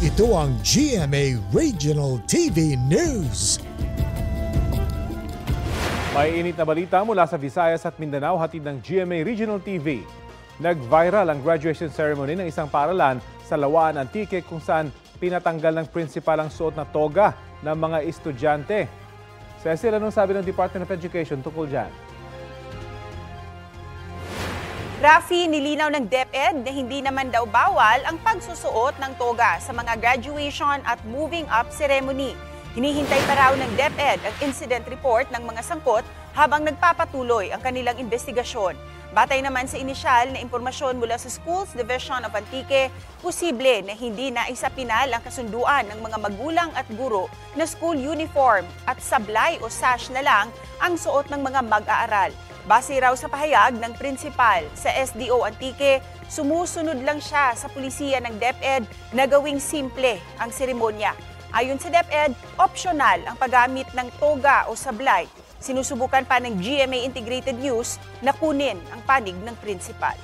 Ito ang GMA Regional TV News. May init na balita mula sa Visayas at Mindanao, hatid ng GMA Regional TV. Nag-viral ang graduation ceremony ng isang paaralan sa Lawaan, Antique kung saan pinatanggal ng principal ang suot na toga ng mga estudyante. Cecil, anong sabi ng Department of Education tungkol dyan? Rafi, nilinaw ng DepEd na hindi naman daw bawal ang pagsusuot ng toga sa mga graduation at moving up ceremony. Hinihintay pa raw ng DepEd ang incident report ng mga sangkot habang nagpapatuloy ang kanilang investigasyon. Batay naman sa inisyal na impormasyon mula sa Schools Division of Antique, posible na hindi na isapinal ang kasunduan ng mga magulang at guro na school uniform at sablay o sash na lang ang suot ng mga mag-aaral. Base raw sa pahayag ng principal sa SDO Antique, sumusunod lang siya sa pulisiya ng DepEd na gawing simple ang seremonya. Ayon sa DepEd, optional ang paggamit ng toga o sablay. Sinusubukan pa ng GMA Integrated News na kunin ang panig ng principal.